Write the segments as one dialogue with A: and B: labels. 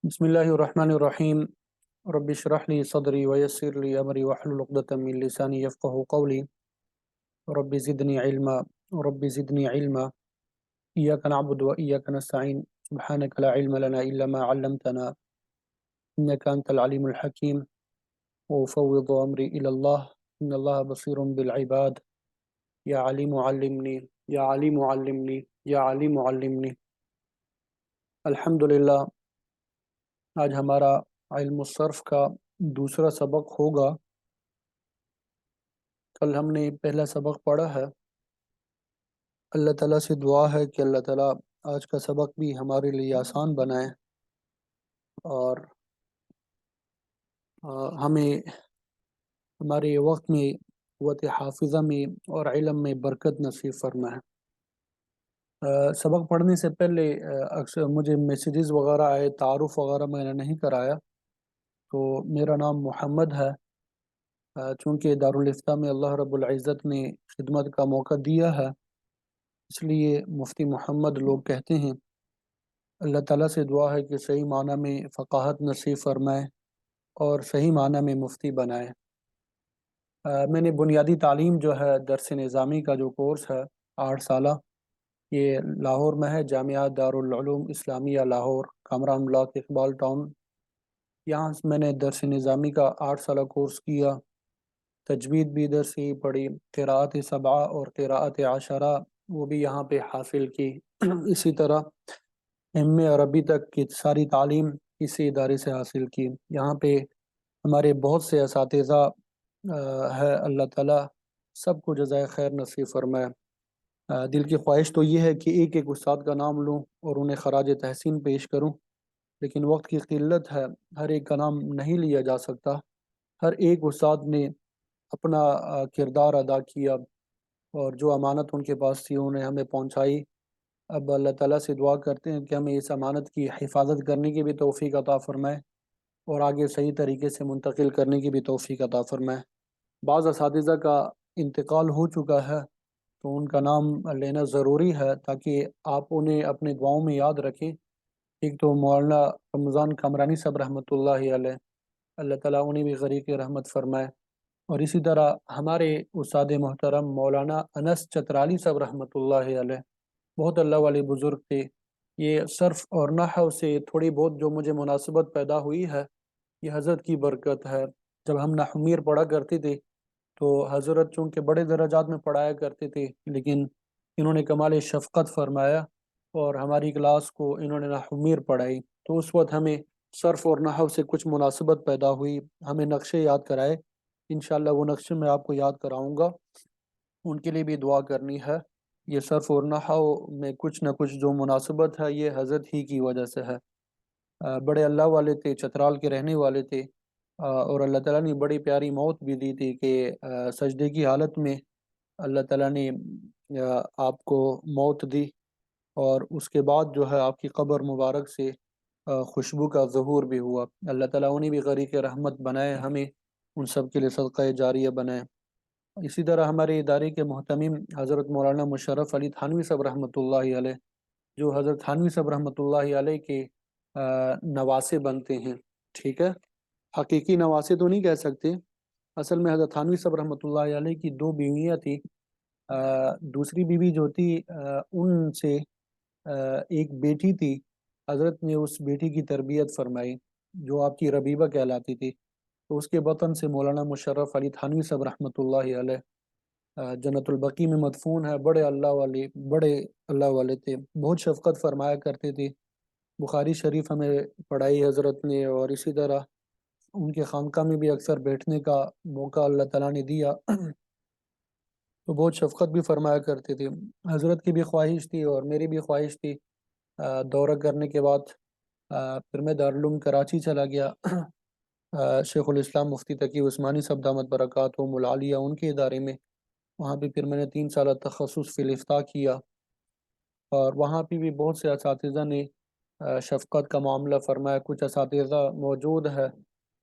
A: بسم الله الرحمن الرحيم. رب اشرح لي صدري ويسر لي أمري واحلل عقدة من لساني يفقه قولي. رب زدني علما. رب زدني علما. إياك نعبد وإياك نستعين. سبحانك لا علم لنا إلا ما علمتنا إنك أنت العليم الحكيم. وأفوض أمري إلى الله إن الله بصير بالعباد. يا عليم علمني يا عليم علمني يا عليم علمني. الحمد للہ. آج ہمارا علم الصرف کا دوسرا سبق ہوگا. کل ہم نے پہلا سبق پڑھا ہے. اللہ تعالیٰ سے دعا ہے کہ اللہ تعالیٰ آج کا سبق بھی ہمارے لیے آسان بنائے اور ہمیں ہمارے وقت میں قوت حافظہ میں اور علم میں برکت نصیب فرمائے. سبق پڑھنے سے پہلے اکثر مجھے میسیجز وغیرہ آئے، تعارف وغیرہ میں نے نہیں کرایا. تو میرا نام محمد ہے. چونکہ دارالفتہ میں اللہ رب العزت نے خدمت کا موقع دیا ہے، اس لیے مفتی محمد لوگ کہتے ہیں. اللہ تعالیٰ سے دعا ہے کہ صحیح معنی میں فقاہت نصیب فرمائے اور صحیح معنی میں مفتی بنائے. میں نے بنیادی تعلیم جو ہے درس نظامی کا جو کورس ہے 8 سالہ، یہ لاہور میں ہے، جامعہ دارالعلوم اسلامیہ لاہور، کامران بلاک، اقبال ٹاؤن. یہاں سے میں نے درس نظامی کا 8 سالہ کورس کیا. تجوید بھی ادھر سے ہی پڑھی، قراءت سبعہ اور قراءت عشرہ وہ بھی یہاں پہ حاصل کی. اسی طرح عربی تک کی ساری تعلیم اسی ادارے سے حاصل کی. یہاں پہ ہمارے بہت سے اساتذہ ہے، اللہ تعالیٰ سب کو جزائے خیر نصیب فرمائے. دل کی خواہش تو یہ ہے کہ ایک ایک استاد کا نام لوں اور انہیں خراج تحسین پیش کروں، لیکن وقت کی قلت ہے، ہر ایک کا نام نہیں لیا جا سکتا. ہر ایک استاد نے اپنا کردار ادا کیا اور جو امانت ان کے پاس تھی انہیں ہمیں پہنچائی. اب اللہ تعالیٰ سے دعا کرتے ہیں کہ ہمیں اس امانت کی حفاظت کرنے کی بھی توفیق عطا فرمائے اور آگے صحیح طریقے سے منتقل کرنے کی بھی توفیق عطا فرمائے. بعض اساتذہ کا انتقال ہو چکا ہے تو ان کا نام لینا ضروری ہے تاکہ آپ انہیں اپنے دعاؤں میں یاد رکھیں. ایک تو مولانا رمضان کامرانی صاحب رحمۃ اللہ علیہ، اللہ تعالیٰ انہیں بھی غریق رحمت فرمائے. اور اسی طرح ہمارے استاد محترم مولانا انس چترالی صاحب رحمۃ اللہ علیہ، بہت اللہ والے بزرگ تھے. یہ صرف اور نحو سے تھوڑی بہت جو مجھے مناسبت پیدا ہوئی ہے یہ حضرت کی برکت ہے. جب ہم نحو میر پڑھا کرتے تھے تو حضرت چونکہ بڑے درجات میں پڑھایا کرتے تھے، لیکن انہوں نے کمال شفقت فرمایا اور ہماری کلاس کو انہوں نے نحو میر پڑھائی. تو اس وقت ہمیں صرف اور نحو سے کچھ مناسبت پیدا ہوئی، ہمیں نقشے یاد کرائے. انشاءاللہ وہ نقشے میں آپ کو یاد کراؤں گا، ان کے لیے بھی دعا کرنی ہے. یہ صرف اور نحو میں کچھ نہ کچھ جو مناسبت ہے یہ حضرت ہی کی وجہ سے ہے. بڑے اللہ والے تھے، چترال کے رہنے والے تھے، اور اللہ تعالیٰ نے بڑی پیاری موت بھی دی تھی کہ سجدے کی حالت میں اللہ تعالیٰ نے آپ کو موت دی اور اس کے بعد جو ہے آپ کی قبر مبارک سے خوشبو کا ظہور بھی ہوا. اللہ تعالیٰ انہیں بھی غریق رحمت بنائے، ہمیں ان سب کے لیے صدقہ جاریہ بنائے. اسی طرح ہمارے ادارے کے محتمم حضرت مولانا مشرف علی تھانوی صاحب رحمۃ اللہ علیہ، جو حضرت تھانوی صاحب رحمۃ اللہ علیہ کے نواسے بنتے ہیں. ٹھیک ہے، حقیقی نواسے تو نہیں کہہ سکتے، اصل میں حضرت تھانوی صاحب رحمۃ اللہ علیہ کی 2 بیویاں تھیں. دوسری بیوی جو تھی ان سے ایک بیٹی تھی، حضرت نے اس بیٹی کی تربیت فرمائی جو آپ کی ربیبہ کہلاتی تھی. تو اس کے بطن سے مولانا مشرف علی تھانوی صاحب رحمۃ اللہ علیہ جنت البقیع میں مدفون ہے. بڑے اللہ والے تھے، بہت شفقت فرمایا کرتے تھے. بخاری شریف ہمیں پڑھائی حضرت نے، اور اسی طرح ان کے خانقاہ میں بھی اکثر بیٹھنے کا موقع اللہ تعالیٰ نے دیا تو بہت شفقت بھی فرمایا کرتے تھے. حضرت کی بھی خواہش تھی اور میری بھی خواہش تھی. دورہ کرنے کے بعد پھر میں دارالعلوم کراچی چلا گیا. شیخ الاسلام مفتی تقی عثمانی صاحب دامت برکاتہم العالیہ ان کے ادارے میں، وہاں پہ پھر میں نے 3 سالہ تخصص فی الافتاء کیا اور وہاں پہ بھی بہت سے اساتذہ نے شفقت کا معاملہ فرمایا. کچھ اساتذہ موجود ہے،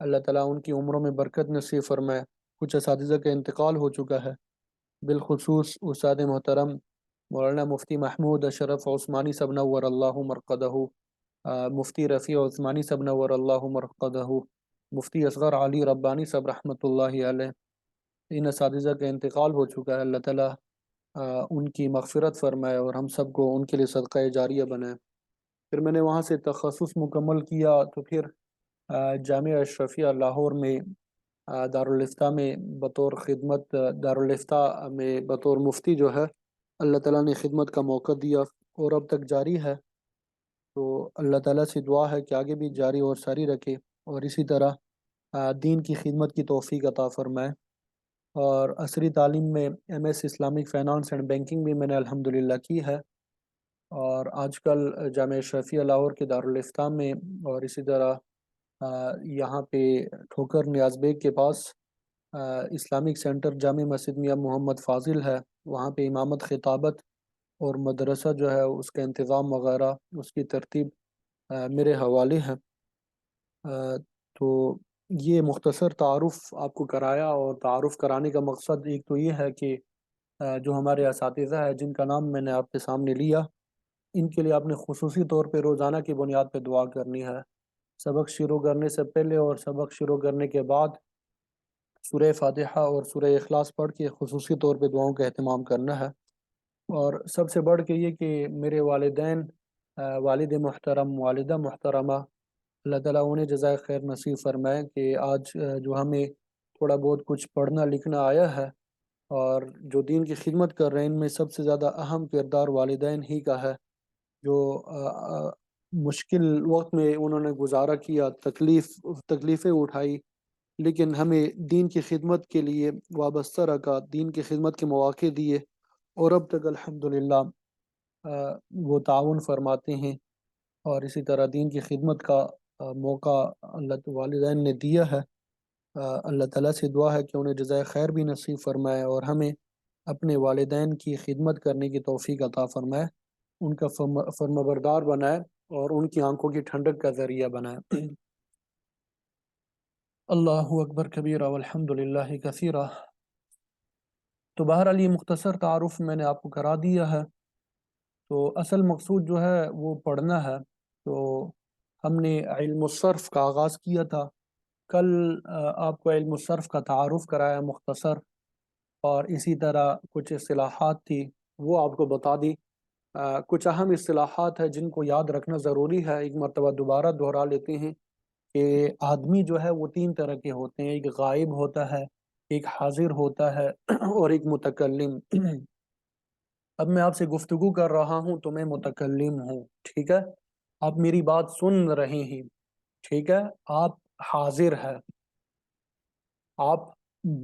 A: اللہ تعالیٰ ان کی عمروں میں برکت نصیب فرمائے. کچھ اساتذہ کا انتقال ہو چکا ہے، بالخصوص استاد محترم مولانا مفتی محمود اشرف عثمانی صاحب نور اللہ مرقدہ، مفتی رفیع عثمانی صاحب نور اللہ مرقدہ، مفتی اصغر علی ربانی صاحب رحمۃ اللہ علیہ، ان اساتذہ کا انتقال ہو چکا ہے، اللہ تعالیٰ ان کی مغفرت فرمائے اور ہم سب کو ان کے لیے صدقہ جاریہ بنائے۔ پھر میں نے وہاں سے تخصص مکمل کیا، تو پھر جامعہ اشرفیہ لاہور میں دارالافتاء میں بطور خدمت، دارالافتاء میں بطور مفتی جو ہے اللہ تعالیٰ نے خدمت کا موقع دیا اور اب تک جاری ہے۔ تو اللہ تعالیٰ سے دعا ہے کہ آگے بھی جاری اور ساری رکھے، اور اسی طرح دین کی خدمت کی توفیق عطا فرمائے۔ اور عصری تعلیم میں M S Islamic finance and banking بھی میں نے الحمدللہ کی ہے، اور آج کل جامعہ اشرفیہ لاہور کے دارالافتاء میں، اور اسی طرح یہاں پہ ٹھوکر نیاز بیگ کے پاس اسلامک سینٹر جامع مسجد میاں محمد فاضل ہے، وہاں پہ امامت، خطابت اور مدرسہ جو ہے اس کا انتظام وغیرہ، اس کی ترتیب میرے حوالے ہے۔ تو یہ مختصر تعارف آپ کو کرایا، اور تعارف کرانے کا مقصد ایک تو یہ ہے کہ جو ہمارے اساتذہ ہیں جن کا نام میں نے آپ کے سامنے لیا، ان کے لیے آپ نے خصوصی طور پہ روزانہ کی بنیاد پہ دعا کرنی ہے، سبق شروع کرنے سے پہلے اور سبق شروع کرنے کے بعد سورہ فاتحہ اور سورہ اخلاص پڑھ کے خصوصی طور پہ دعاؤں کا اہتمام کرنا ہے۔ اور سب سے بڑھ کے یہ کہ میرے والدین، والد محترم، والدہ محترمہ، اللہ تعالیٰ انہیں جزائے خیر نصیب فرمائے کہ آج جو ہمیں تھوڑا بہت کچھ پڑھنا لکھنا آیا ہے اور جو دین کی خدمت کر رہے ہیں، ان میں سب سے زیادہ اہم کردار والدین ہی کا ہے، جو مشکل وقت میں انہوں نے گزارا کیا، تکلیفیں اٹھائی، لیکن ہمیں دین کی خدمت کے لیے وابستہ رکھا، دین کی خدمت کے مواقع دیے، اور اب تک الحمدللہ وہ تعاون فرماتے ہیں، اور اسی طرح دین کی خدمت کا موقع اللہ والدین نے دیا ہے۔ اللہ تعالیٰ سے دعا ہے کہ انہیں جزائے خیر بھی نصیب فرمائے اور ہمیں اپنے والدین کی خدمت کرنے کی توفیق عطا فرمائے، ان کا فرمانبردار بنائے اور ان کی آنکھوں کی ٹھنڈک کا ذریعہ بنائے۔ اللہ اکبر کبیرہ والحمد للہ کثیرہ۔ تو بہرحال یہ مختصر تعارف میں نے آپ کو کرا دیا ہے، تو اصل مقصود جو ہے وہ پڑھنا ہے۔ تو ہم نے علم الصرف کا آغاز کیا تھا کل، آپ کو علم الصرف کا تعارف کرایا مختصر، اور اسی طرح کچھ اصطلاحات تھی وہ آپ کو بتا دی۔ کچھ اہم اصطلاحات ہیں جن کو یاد رکھنا ضروری ہے، ایک مرتبہ دوبارہ دہرا لیتے ہیں کہ آدمی جو ہے وہ تین طرح کے ہوتے ہیں، ایک غائب ہوتا ہے، ایک حاضر ہوتا ہے، اور ایک متکلم۔ اب میں آپ سے گفتگو کر رہا ہوں تو میں متکلم ہوں، ٹھیک ہے؟ آپ میری بات سن رہے ہیں، ٹھیک ہے؟ آپ حاضر ہیں، آپ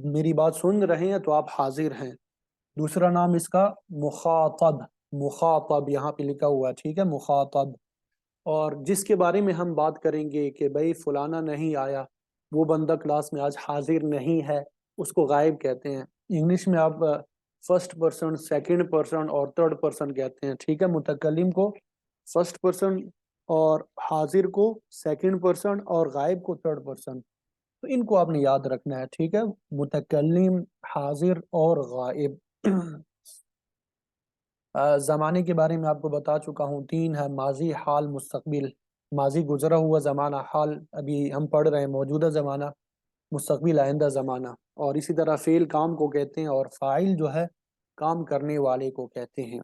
A: میری بات سن رہے ہیں تو آپ حاضر ہیں۔ دوسرا نام اس کا مخاطب، مخاطب یہاں پہ لکھا ہوا ہے، ٹھیک ہے؟ مخاطب، اور جس کے بارے میں ہم بات کریں گے کہ بھائی فلانا نہیں آیا، وہ بندہ کلاس میں آج حاضر نہیں ہے، اس کو غائب کہتے ہیں۔ انگلش میں آپ فرسٹ پرسن، سیکنڈ پرسن اور تھرڈ پرسن کہتے ہیں، ٹھیک ہے؟ متکلم کو فرسٹ پرسن، اور حاضر کو سیکنڈ پرسن، اور غائب کو تھرڈ پرسن۔ تو ان کو آپ نے یاد رکھنا ہے، ٹھیک ہے؟ متکلم، حاضر اور غائب۔ زمانے کے بارے میں آپ کو بتا چکا ہوں، تین ہے: ماضی، حال، مستقبل۔ ماضی گزرا ہوا زمانہ، حال ابھی ہم پڑھ رہے ہیں موجودہ زمانہ، مستقبل آئندہ زمانہ۔ اور اسی طرح فعل کام کو کہتے ہیں، اور فاعل جو ہے کام کرنے والے کو کہتے ہیں۔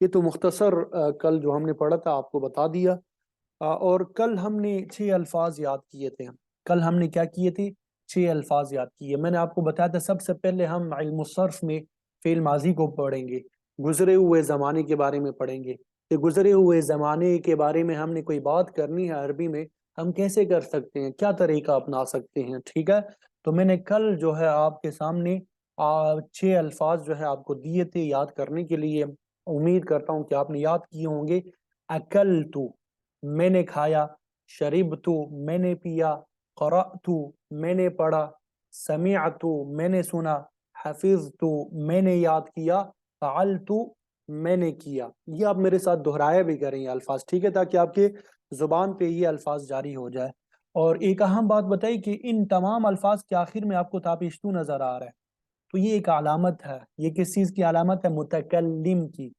A: یہ تو مختصر کل جو ہم نے پڑھا تھا آپ کو بتا دیا۔ اور کل ہم نے 6 الفاظ یاد کیے تھے۔ کل ہم نے کیا کیے تھے؟ 6 الفاظ یاد کیے۔ میں نے آپ کو بتایا تھا سب سے پہلے ہم علم الصرف میں فعل ماضی کو پڑھیں گے، گزرے ہوئے زمانے کے بارے میں پڑھیں گے کہ گزرے ہوئے زمانے کے بارے میں ہم نے کوئی بات کرنی ہے عربی میں، ہم کیسے کر سکتے ہیں، کیا طریقہ اپنا سکتے ہیں، ٹھیک ہے؟ تو میں نے کل جو ہے آپ کے سامنے 6 الفاظ جو ہے آپ کو دیے تھے یاد کرنے کے لیے۔ امید کرتا ہوں کہ آپ نے یاد کیے ہوں گے۔ اکلتو، میں نے کھایا، شربتو، میں نے پیا، قرأتو، میں نے پڑھا، سمعتو، میں نے سنا، حفظتو، میں نے یاد کیا، فعلتو، میں نے کیا۔ یہ آپ میرے ساتھ دہرایا بھی کریں یہ الفاظ، ٹھیک ہے؟ تاکہ آپ کے زبان پہ یہ الفاظ جاری ہو جائے۔ اور ایک اہم بات بتائی کہ ان تمام الفاظ کے آخر میں آپ کو تاپشتو نظر آ رہا ہے، تو یہ ایک علامت ہے۔ یہ کس چیز کی علامت ہے؟ متکلم کی۔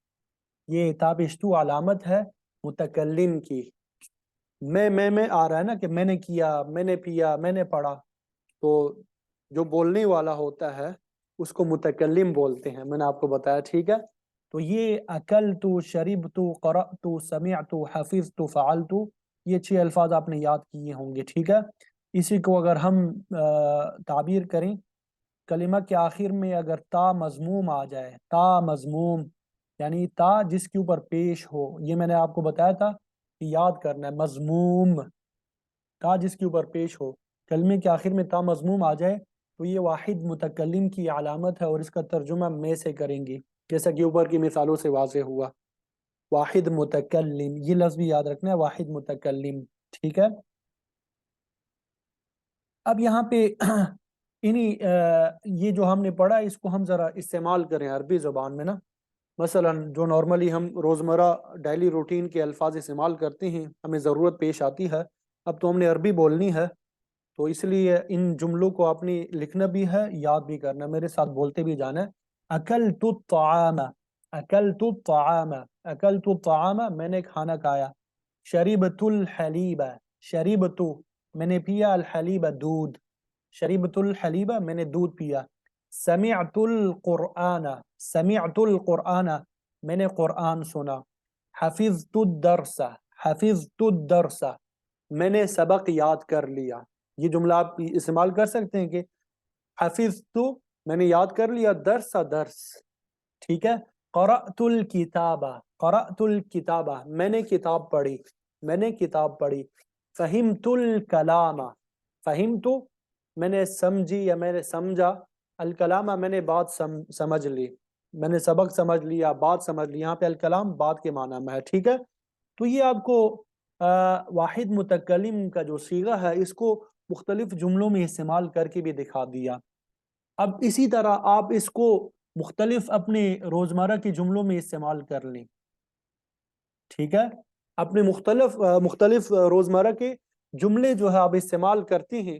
A: یہ تاپشتو علامت ہے متکلم کی۔ میں آ رہا ہے نا کہ میں نے کیا، میں نے پیا، میں نے پڑھا، تو جو بولنے والا ہوتا ہے اس کو متکلم بولتے ہیں، میں نے آپ کو بتایا، ٹھیک ہے؟ تو یہ اکلت، شربت، قرأت، سمعت، حفظت، فعلت، یہ 6 الفاظ آپ نے یاد کیے ہوں گے، ٹھیک ہے؟ اسی کو اگر ہم تعبیر کریں، کلمہ کے آخر میں اگر تا مضموم آ جائے، تا مضموم یعنی تا جس کے اوپر پیش ہو، یہ میں نے آپ کو بتایا تھا کہ یاد کرنا ہے، مضموم، تا جس کے اوپر پیش ہو، کلمے کے آخر میں تا مضموم آ جائے تو یہ واحد متکلم کی علامت ہے، اور اس کا ترجمہ میں سے کریں گے، جیسا کہ اوپر کی مثالوں سے واضح ہوا، واحد متکلم، یہ لفظ بھی یاد رکھنا ہے، واحد متکلم، ٹھیک ہے؟ اب یہاں پہ یہ جو ہم نے پڑھا اس کو ہم ذرا استعمال کریں عربی زبان میں نا، مثلا جو نارملی ہم روزمرہ ڈیلی روٹین کے الفاظ استعمال کرتے ہیں، ہمیں ضرورت پیش آتی ہے، اب تو ہم نے عربی بولنی ہے، تو اس لیے ان جملوں کو آپ نے لکھنا بھی ہے، یاد بھی کرنا ہے، میرے ساتھ بولتے بھی جانا ہے۔ اکلت الطعام، اکلت الطعام، اکلت الطعام، میں نے کھانا کھایا۔ شربت الحلیب، شربت، میں نے پیا، الحلیب، دودھ، شربت الحلیب، میں نے دودھ پیا۔ سمعت القرآن، سمعت القرآن، میں نے قرآن سنا۔ حفظت الدرس، حفظت الدرس، میں نے سبق یاد کر لیا۔ یہ جملہ آپ استعمال کر سکتے ہیں کہ حفظت، میں نے یاد کر لیا، درس درس، ٹھیک ہے؟ قرأت الکتابہ، قرأت الکتابہ، میں نے کتاب پڑھی، میں نے کتاب پڑھی۔ فہمت الکلام، فہمت، میں نے سمجھی یا میں نے سمجھا، الکلامہ، میں نے بات سمجھ لی، میں نے سبق سمجھ لیا، بات سمجھ لی، یہاں پہ الکلام بات کے معنی میں ہے، ٹھیک ہے؟ تو یہ آپ کو واحد متکلم کا جو صیغہ ہے اس کو مختلف جملوں میں استعمال کر کے بھی دکھا دیا۔ اب اسی طرح آپ اس کو مختلف اپنے روزمرہ کے جملوں میں استعمال کر لیں، ٹھیک ہے؟ اپنے مختلف روزمرہ کے جملے جو ہے آپ استعمال کرتے ہیں،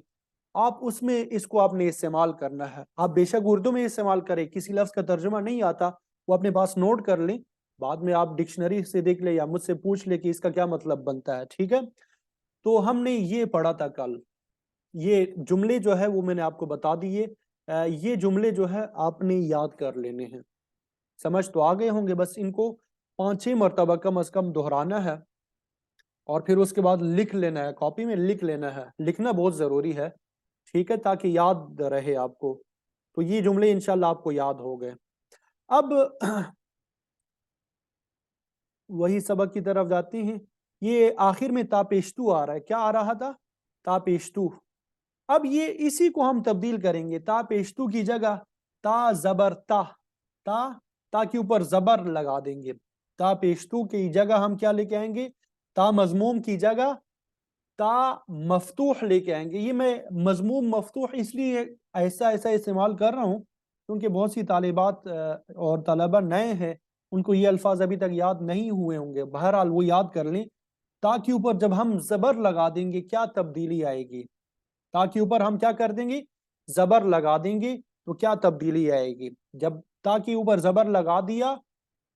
A: آپ اس میں اس کو آپ نے استعمال کرنا ہے۔ آپ بے شک اردو میں استعمال کریں، کسی لفظ کا ترجمہ نہیں آتا وہ اپنے پاس نوٹ کر لیں، بعد میں آپ ڈکشنری سے دیکھ لیں یا مجھ سے پوچھ لیں کہ اس کا کیا مطلب بنتا ہے، ٹھیک ہے؟ تو ہم نے یہ پڑھا تھا کل، یہ جملے جو ہے وہ میں نے آپ کو بتا دیے، یہ جملے جو ہے آپ نے یاد کر لینے ہیں، سمجھ تو آ گئے ہوں گے، بس ان کو 5-6 مرتبہ کم از کم دہرانا ہے، اور پھر اس کے بعد لکھ لینا ہے، کاپی میں لکھ لینا ہے، لکھنا بہت ضروری ہے، ٹھیک ہے؟ تاکہ یاد رہے آپ کو۔ تو یہ جملے انشاءاللہ آپ کو یاد ہو گئے۔ اب وہی سبق کی طرف جاتے ہیں، یہ آخر میں تا پیشتو آ رہا ہے، کیا آ رہا تھا؟ تا پیشتو۔ اب یہ اسی کو ہم تبدیل کریں گے، تا پیشتو کی جگہ تا زبر تا، تا، تا کے اوپر زبر لگا دیں گے، تا پیشتو کی جگہ ہم کیا لے کے آئیں گے؟ تا مضموم کی جگہ تا مفتوح لے کے آئیں گے۔ یہ میں مضموم مفتوح اس لیے ایسا استعمال کر رہا ہوں کیونکہ بہت سی طالبات اور طلبہ نئے ہیں، ان کو یہ الفاظ ابھی تک یاد نہیں ہوئے ہوں گے، بہرحال وہ یاد کر لیں۔ تا کے اوپر جب ہم زبر لگا دیں گے کیا تبدیلی آئے گی؟ تا کے اوپر ہم کیا کر دیں گے؟ زبر لگا دیں گے، تو کیا تبدیلی آئے گی؟ جب تا کے اوپر زبر لگا دیا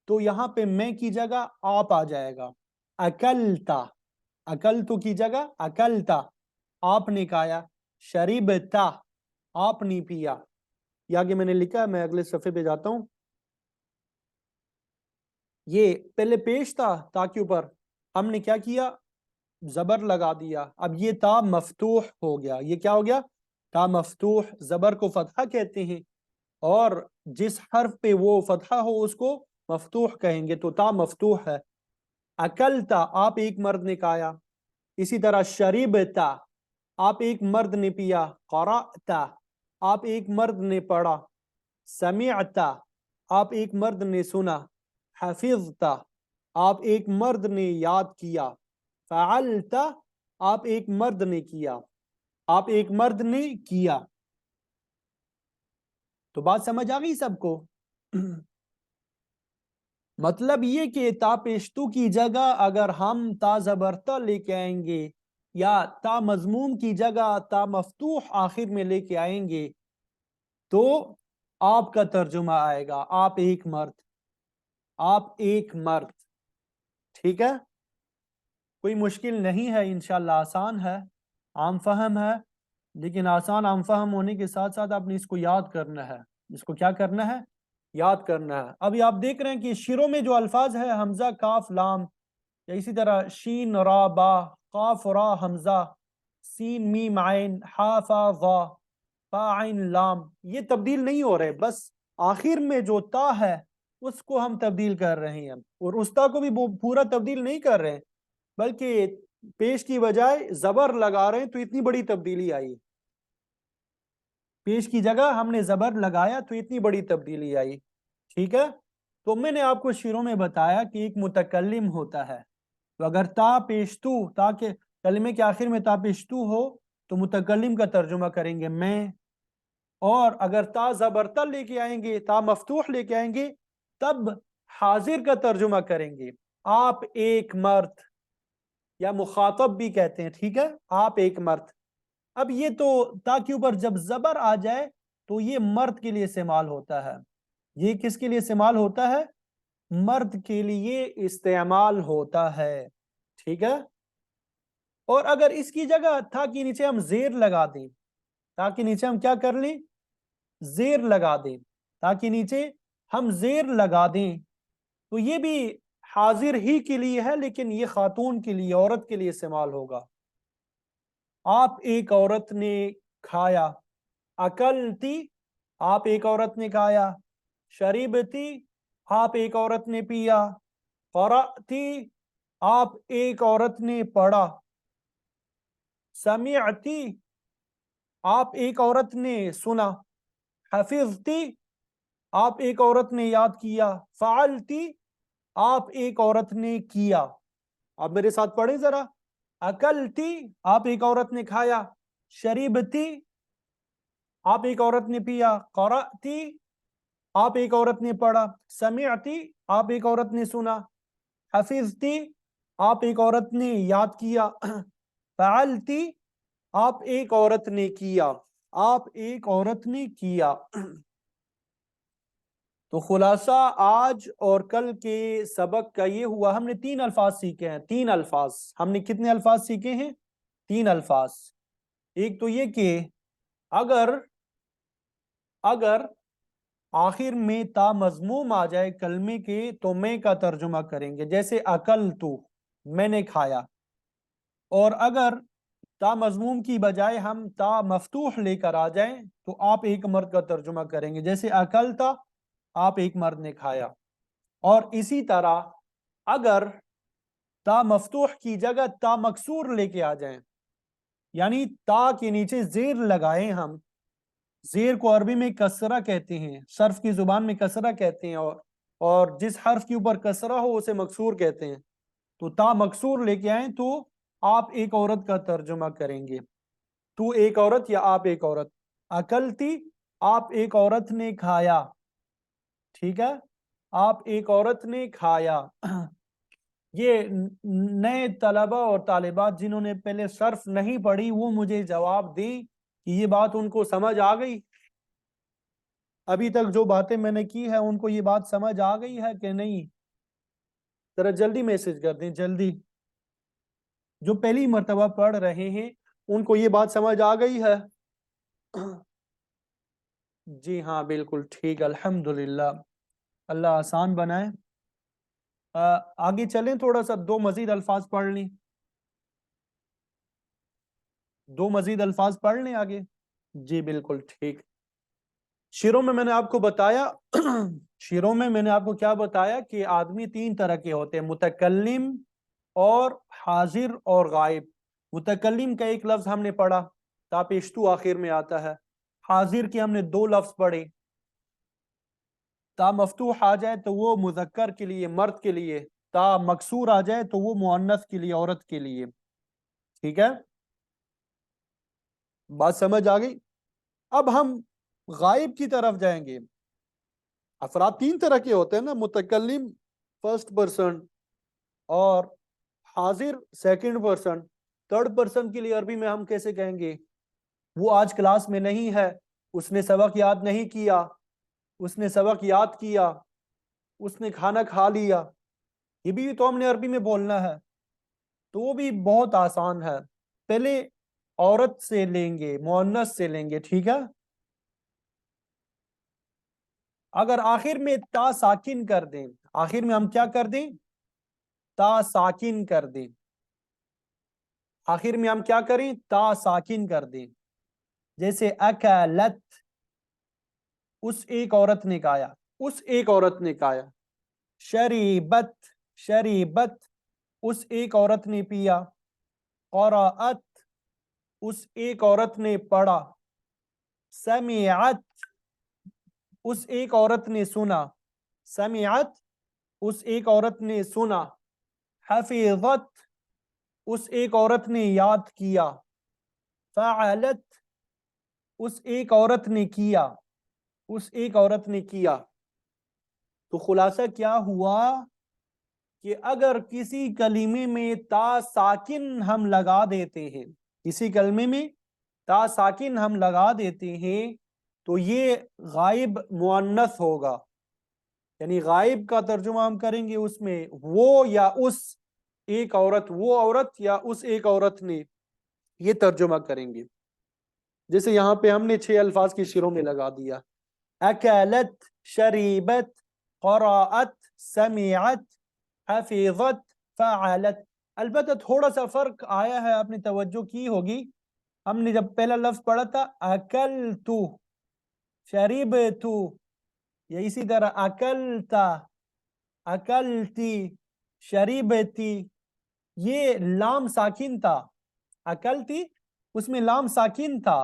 A: تو یہاں پہ میں کی جگہ آپ آ جائے گا، اکلتا، اکلتو کی جگہ اکلتا، آپ نے کھایا۔ شریبتا، آپ نے پیا۔ یہ آگے میں نے لکھا ہے، میں اگلے صفحے پہ جاتا ہوں، یہ پہلے پیش تھا تا کے اوپر، ہم نے کیا کیا؟ زبر لگا دیا، اب یہ تا مفتوح ہو گیا، یہ کیا ہو گیا؟ تا مفتوح، زبر کو فتحہ کہتے ہیں، اور جس حرف پہ وہ فتحہ ہو اس کو مفتوح کہیں گے، تو تا مفتوح ہے۔ اکلتا، آپ ایک مرد نے کھایا۔ اسی طرح شریبتا، آپ ایک مرد نے پیا۔ قرأتا، آپ ایک مرد نے پڑھا۔ سمعتا، آپ ایک مرد نے سنا۔ حفظتا، آپ ایک مرد نے یاد کیا۔ فعلتا، آپ ایک مرد نے کیا، آپ ایک مرد نے کیا۔ تو بات سمجھ آ گئی سب کو؟ مطلب یہ کہ تا پیشتو کی جگہ اگر ہم تا زبرتا لے کے آئیں گے یا تا مضموم کی جگہ تا مفتوح آخر میں لے کے آئیں گے تو آپ کا ترجمہ آئے گا آپ ایک مرد، آپ ایک مرد، ٹھیک ہے؟ کوئی مشکل نہیں ہے انشاءاللہ، آسان ہے، عام فہم ہے، لیکن آسان عام فہم ہونے کے ساتھ ساتھ آپ نے اس کو یاد کرنا ہے۔ اس کو کیا کرنا ہے؟ یاد کرنا ہے۔ ابھی آپ دیکھ رہے ہیں کہ شروع میں جو الفاظ ہے حمزہ کاف لام، یا اسی طرح شین را با، قاف را حمزہ، سین میم عین، حا فا ظا، فا عین لام، یہ تبدیل نہیں ہو رہے، بس آخر میں جو تا ہے اس کو ہم تبدیل کر رہے ہیں، اور اس تا کو بھی پورا تبدیل نہیں کر رہے ہیں، بلکہ پیش کی بجائے زبر لگا رہے ہیں، تو اتنی بڑی تبدیلی آئی۔ پیش کی جگہ ہم نے زبر لگایا تو اتنی بڑی تبدیلی آئی، ٹھیک ہے؟ تو میں نے آپ کو شروع میں بتایا کہ ایک متکلم ہوتا ہے، تو اگر تا پیشتو، تا کے کلمے کے آخر میں تا پیشتو ہو تو متکلم کا ترجمہ کریں گے میں، اور اگر تا زبرتا لے کے آئیں گے، تا مفتوح لے کے آئیں گے، تب حاضر کا ترجمہ کریں گے، آپ ایک مرد، یا مخاطب بھی کہتے ہیں، ٹھیک ہے؟ آپ ایک مرد۔ اب یہ تو تا کے اوپر جب زبر آ جائے تو یہ مرد کے لیے استعمال ہوتا ہے، یہ کس کے لیے استعمال ہوتا ہے؟ مرد کے لیے استعمال ہوتا ہے، ٹھیک ہے؟ اور اگر اس کی جگہ تھا کے نیچے ہم زیر لگا دیں، تا کے نیچے ہم کیا کر لیں؟ زیر لگا دیں، تا کے نیچے ہم زیر لگا دیں، تو یہ بھی حاضر ہی کے لیے ہے، لیکن یہ خاتون کے لیے، عورت کے لیے استعمال ہوگا۔ آپ ایک عورت نے کھایا، اکلتی، آپ ایک عورت نے کھایا، شریبتی، آپ ایک عورت نے پیا، قرأتی، آپ ایک عورت نے پڑھا، سمعتی، آپ ایک عورت نے سنا، حفظتی، آپ ایک عورت نے یاد کیا، فعلتی، آپ ایک عورت نے کیا۔ آپ میرے ساتھ پڑھیں ذرا، اکلتی، آپ ایک عورت نے کھایا، شریبتی، آپ ایک عورت نے پیا، قرأتی، آپ ایک عورت نے پڑھا، سمعتی، آپ ایک عورت نے سنا، حفظتی، آپ ایک عورت نے یاد کیا، فعلتی، آپ ایک عورت نے کیا، آپ ایک عورت نے کیا۔ تو خلاصہ آج اور کل کے سبق کا یہ ہوا، ہم نے 3 الفاظ سیکھے ہیں، 3 الفاظ۔ ہم نے کتنے الفاظ سیکھے ہیں؟ 3 الفاظ۔ ایک تو یہ کہ اگر آخر میں تا مضموم آ جائے کلمے کے تو میں کا ترجمہ کریں گے، جیسے اکلتو، میں نے کھایا، اور اگر تا مضموم کی بجائے ہم تا مفتوح لے کر آ جائیں تو آپ ایک مرد کا ترجمہ کریں گے، جیسے اکلتا، آپ ایک مرد نے کھایا۔ اور اسی طرح اگر تا مفتوح کی جگہ تا مکسور لے کے آ جائیں، یعنی تا کے نیچے زیر لگائیں، ہم زیر کو عربی میں کسرہ کہتے ہیں، صرف کی زبان میں کسرہ کہتے ہیں، اور جس حرف کے اوپر کسرہ ہو اسے مکسور کہتے ہیں، تو تا مکسور لے کے آئیں تو آپ ایک عورت کا ترجمہ کریں گے، تو ایک عورت یا آپ ایک عورت۔ اکلتی، آپ ایک عورت نے کھایا، ٹھیک ہے؟ آپ ایک عورت نے کھایا۔ یہ نئے طلبہ اور طالبات جنہوں نے پہلے صرف نہیں پڑھی وہ مجھے جواب دیں کہ یہ بات ان کو سمجھ آ گئی؟ ابھی تک جو باتیں میں نے کی ہے ان کو یہ بات سمجھ آ گئی ہے کہ نہیں؟ ذرا جلدی میسج کر دیں، جلدی۔ جو پہلی مرتبہ پڑھ رہے ہیں ان کو یہ بات سمجھ آ گئی ہے؟ جی ہاں بالکل ٹھیک، الحمدللہ، اللہ آسان بنائے۔ آگے چلیں، تھوڑا سا 2 مزید الفاظ پڑھ لیں، 2 مزید الفاظ پڑھ لیں آگے۔ جی بالکل ٹھیک۔ شیروں میں میں نے آپ کو بتایا شیروں میں میں نے آپ کو کیا بتایا کہ آدمی 3 طرح کے ہوتے ہیں، متکلم اور حاضر اور غائب۔ متکلم کا ایک لفظ ہم نے پڑھا، تا پیشتو آخر میں آتا ہے۔ حاضر کے ہم نے 2 لفظ پڑھے، تا مفتوح آ جائے تو وہ مذکر کے لیے، مرد کے لیے، تا مکسور آ جائے تو وہ مؤنث کے لیے، عورت کے لیے، ٹھیک ہے؟ بات سمجھ آ گئی؟ اب ہم غائب کی طرف جائیں گے۔ افراد 3 طرح کے ہوتے ہیں نا، متکلم فرسٹ پرسن، اور حاضر سیکنڈ پرسن، تھرڈ پرسن کے لیے عربی میں ہم کیسے کہیں گے؟ وہ آج کلاس میں نہیں ہے، اس نے سبق یاد نہیں کیا، اس نے سبق یاد کیا، اس نے کھانا کھا لیا، یہ بھی تو ہم نے عربی میں بولنا ہے۔ تو وہ بھی بہت آسان ہے. پہلے عورت سے لیں گے, مؤنث سے لیں گے, ٹھیک ہے. اگر آخر میں تا ساکن کر دیں, آخر میں ہم کیا کر دیں, تا ساکن کر دیں, آخر میں ہم کیا کریں, تا ساکن کر دیں. جیسے اکلت, اس ایک عورت نے کھایا, اس ایک عورت نے کھایا. شریبت, شریبت, اس ایک عورت نے پیا. قرأت, اس ایک عورت نے پڑھا. سمعت, اس ایک عورت نے سنا. سمعت, اس ایک عورت نے سنا. حفظت, اس ایک عورت نے یاد کیا. فعلت, اس ایک عورت نے کیا, اس ایک عورت نے کیا. تو خلاصہ کیا ہوا کہ اگر کسی کلمے میں تا ساکن ہم لگا دیتے ہیں, کسی کلمے میں تا ساکن ہم لگا دیتے ہیں, تو یہ غائب مؤنث ہوگا. یعنی غائب کا ترجمہ ہم کریں گے اس میں وہ یا اس ایک عورت, وہ عورت یا اس ایک عورت نے, یہ ترجمہ کریں گے. جیسے یہاں پہ ہم نے 6 الفاظ کی شروع میں لگا دیا, اکلت, شریبت, قرأت, سمعت, حفظت, فعلت. البتہ تھوڑا سا فرق آیا ہے, آپ نے توجہ کی ہوگی. ہم نے جب پہلا لفظ پڑھا تھا اکلتو, شریبتو, یا اسی طرح اکلتا, اکلتی, شریبتی, یہ لام ساکن تھا. اکلتی اس میں لام ساکن تھا,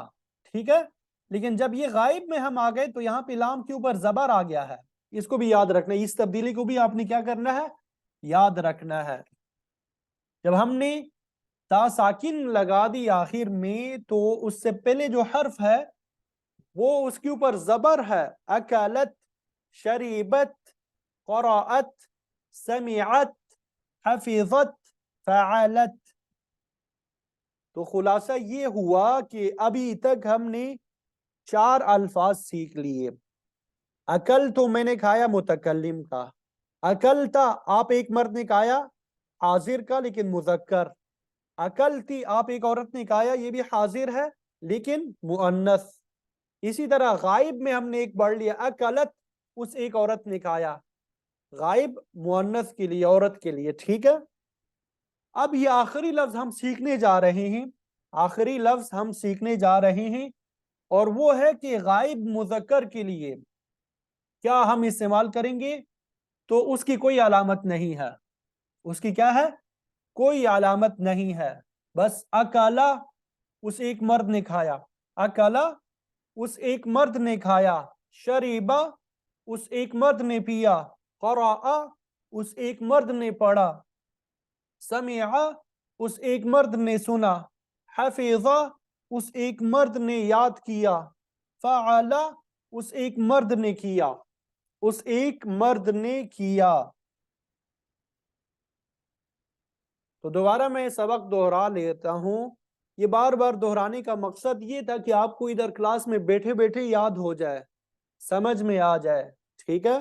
A: ٹھیک ہے. لیکن جب یہ غائب میں ہم آ گئے تو یہاں پہ لام کے اوپر زبر آ گیا ہے. اس کو بھی یاد رکھنا ہے, اس تبدیلی کو بھی آپ نے کیا کرنا ہے, یاد رکھنا ہے. جب ہم نے تا ساکن لگا دی آخر میں, تو اس سے پہلے جو حرف ہے وہ اس کے اوپر زبر ہے. اکلت, شریبت, قرأت, سمعت, حفظت, فعلت. تو خلاصہ یہ ہوا کہ ابھی تک ہم نے 4 الفاظ سیکھ لیے. اکل تو میں نے کھایا, متکلم کا. اکلتا, آپ ایک مرد نے کھایا, حاضر کا لیکن مذکر. اکلتی, آپ ایک عورت نے کھایا, یہ بھی حاضر ہے لیکن مؤنث. اسی طرح غائب میں ہم نے ایک پڑھ لیا, اکلت, اس ایک عورت نے کھایا, غائب مؤنث کے لیے, عورت کے لیے, ٹھیک ہے. اب یہ آخری لفظ ہم سیکھنے جا رہے ہیں, آخری لفظ ہم سیکھنے جا رہے ہیں, اور وہ ہے کہ غائب مذکر کے لیے کیا ہم استعمال کریں گے. تو اس کی کوئی علامت نہیں ہے, اس کی کیا ہے, کوئی علامت نہیں ہے. بس اکالا, اس ایک مرد نے کھایا, اکالا, اس ایک مرد نے کھایا. شریبا, اس ایک مرد نے پیا. قرأ, اس ایک مرد نے پڑھا. سمعا, اس ایک مرد نے سنا. حفظا, اس ایک مرد نے یاد کیا. فعلا, اس ایک مرد نے کیا, اس ایک مرد نے کیا. تو دوبارہ میں سبق دوہرا لیتا ہوں. یہ بار بار دہرانے کا مقصد یہ تھا کہ آپ کو ادھر کلاس میں بیٹھے بیٹھے یاد ہو جائے, سمجھ میں آ جائے, ٹھیک ہے.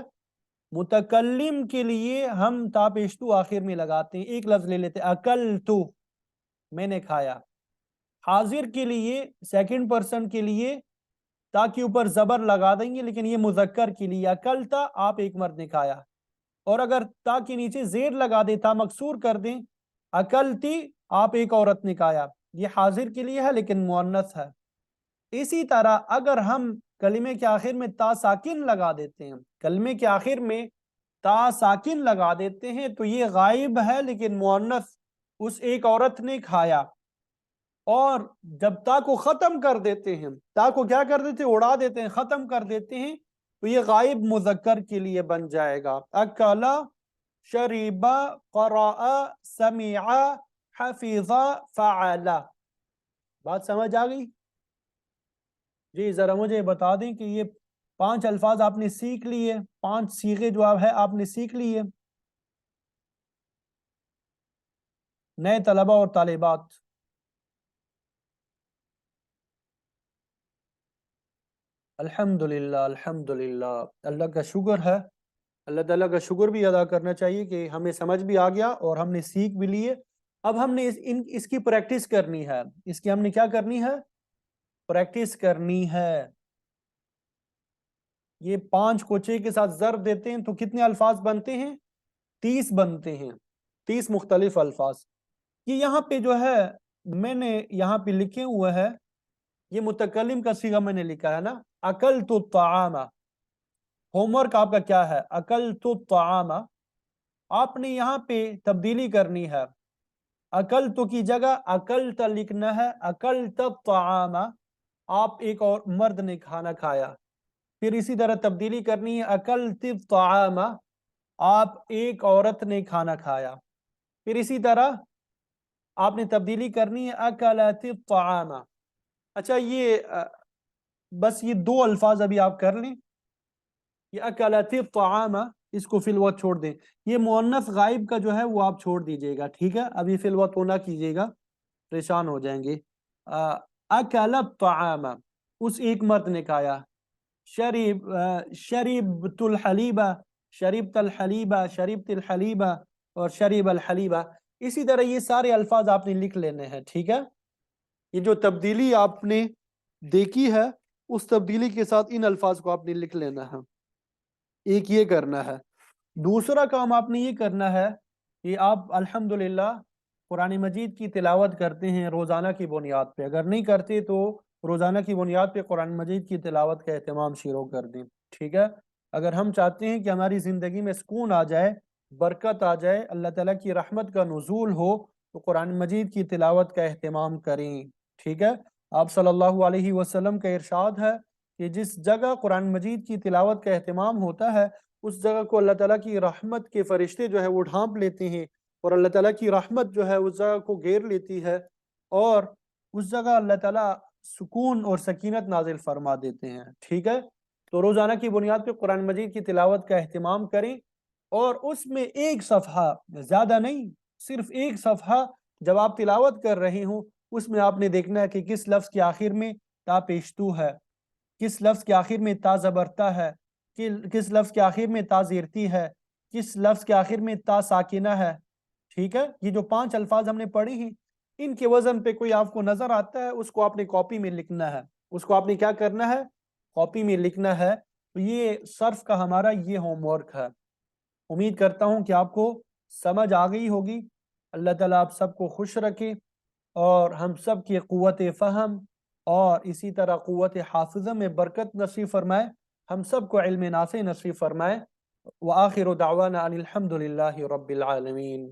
A: متکلم کے لیے ہم تا پیشتو آخر میں لگاتے ہیں. ایک لفظ لے لیتے, اکلتو, میں نے کھایا. حاضر کے لیے, سیکنڈ پرسن کے لیے تا کے اوپر زبر لگا دیں گے, لیکن یہ مذکر کے لیے, اکلتا, آپ ایک مرد نے کھایا. اور اگر تا کے نیچے زیر لگا دیں, تا مکسور کر دیں, اکلتی, آپ ایک عورت نے کھایا, یہ حاضر کے لیے ہے لیکن مؤنث ہے. اسی طرح اگر ہم کلمے کے آخر میں تا ساکن لگا دیتے ہیں, کلمے کے آخر میں تا ساکن لگا دیتے ہیں, تو یہ غائب ہے لیکن مؤنث, اس ایک عورت نے کھایا. اور جب تا کو ختم کر دیتے ہیں, تا کو کیا کر دیتے ہیں, اڑا دیتے ہیں, ختم کر دیتے ہیں, تو یہ غائب مذکر کے لیے بن جائے گا. اکلا, شریبا, قرأ, سمعا, حفظا, فعلا. بات سمجھ آ گئی؟ جی ذرا مجھے بتا دیں کہ یہ 5 الفاظ آپ نے سیکھ لیے, 5 صیغے جو ہے آپ نے سیکھ لیے, نئے طلبہ اور طالبات. الحمدللہ, الحمدللہ, اللہ کا شکر ہے. اللہ تعالیٰ کا شکر بھی ادا کرنا چاہیے کہ ہمیں سمجھ بھی آ گیا اور ہم نے سیکھ بھی لیے. اب ہم نے اس کی پریکٹس کرنی ہے، اس کی ہم نے کیا کرنی ہے؟ پریکٹس کرنی ہے۔ یہ 5 کو 6 کے ساتھ ضرب دیتے ہیں تو کتنے الفاظ بنتے ہیں؟ 30 بنتے ہیں، 30 مختلف الفاز۔ یہ یہاں پہ جو ہے میں نے یہاں پہ لکھے ہوئے ہے، یہ متکلم کا صیغہ میں نے لکھا ہے نا، اکلت الطعام۔ ہوم ورک آپ کا کیا ہے؟ اکلت الطعام۔ آپ نے یہاں پہ تبدیلی کرنی ہے، اکلت کی جگہ اکلت لکھنا ہے، اکلت الطعام، آپ ایک اور مرد نے کھانا کھایا۔ پھر اسی طرح تبدیلی کرنی ہے، اکلت الطعام، آپ ایک عورت نے کھانا کھایا۔ پھر اسی طرح آپ نے تبدیلی کرنی ہے، اکلت الطعام۔ اچھا یہ بس یہ 2 الفاظ ابھی آپ کر لیں، یہ اکلت الطعام، اس کو فی الوقت چھوڑ دیں۔ یہ مؤنث غائب کا جو ہے وہ آپ چھوڑ دیجئے گا، ٹھیک ہے؟ ابھی فی الوقت نہ کیجئے گا، پریشان ہو جائیں گے۔ اکل الطعام، اس ایک مرد نے کھایا۔ شربت الحلیب، شربت الحلیب، شربت الحلیب اور شرب الحلیب۔ اسی طرح یہ سارے الفاظ آپ نے لکھ لینے ہیں، ٹھیک ہے؟ یہ جو تبدیلی آپ نے دیکھی ہے اس تبدیلی کے ساتھ ان الفاظ کو آپ نے لکھ لینا ہے، ایک یہ کرنا ہے۔ دوسرا کام آپ نے یہ کرنا ہے کہ آپ الحمدللہ قرآن مجید کی تلاوت کرتے ہیں روزانہ کی بنیاد پہ، اگر نہیں کرتے تو روزانہ کی بنیاد پہ قرآن مجید کی تلاوت کا اہتمام شروع کر دیں، ٹھیک ہے؟ اگر ہم چاہتے ہیں کہ ہماری زندگی میں سکون آ جائے، برکت آ جائے، اللہ تعالیٰ کی رحمت کا نزول ہو، تو قرآن مجید کی تلاوت کا اہتمام کریں، ٹھیک ہے؟ آپ صلی اللہ علیہ وسلم کا ارشاد ہے کہ جس جگہ قرآن مجید کی تلاوت کا اہتمام ہوتا ہے اس جگہ کو اللہ تعالیٰ کی رحمت کے فرشتے جو ہے وہ ڈھانپ لیتے ہیں، اور اللہ تعالیٰ کی رحمت جو ہے اس جگہ کو گھیر لیتی ہے، اور اس جگہ اللہ تعالیٰ سکون اور سکینت نازل فرما دیتے ہیں، ٹھیک ہے؟ تو روزانہ کی بنیاد پہ قرآن مجید کی تلاوت کا اہتمام کریں، اور اس میں ایک صفحہ، زیادہ نہیں، صرف ایک صفحہ جب آپ تلاوت کر رہے ہوں اس میں آپ نے دیکھنا ہے کہ کس لفظ کے آخر میں تا پیشتو ہے، کس لفظ کے آخر میں تا زبرتا ہے، کس لفظ کے آخر میں تا زیرتی ہے، کس لفظ کے آخر میں تا ساکنہ ہے، ٹھیک ہے؟ یہ جو 5 الفاظ ہم نے پڑھی ہیں ان کے وزن پہ کوئی آپ کو نظر آتا ہے اس کو آپ نے کاپی میں لکھنا ہے، اس کو آپ نے کیا کرنا ہے؟ کاپی میں لکھنا ہے۔ تو یہ صرف کا ہمارا یہ ہوم ورک ہے۔ امید کرتا ہوں کہ آپ کو سمجھ آ گئی ہوگی۔ اللہ تعالیٰ آپ سب کو خوش رکھے اور ہم سب کی قوت فہم اور اسی طرح قوت حافظہ میں برکت نصیب فرمائے، ہم سب کو علم نافع نصیب فرمائے۔ وآخر دعوانا ان الحمد للہ رب العالمین۔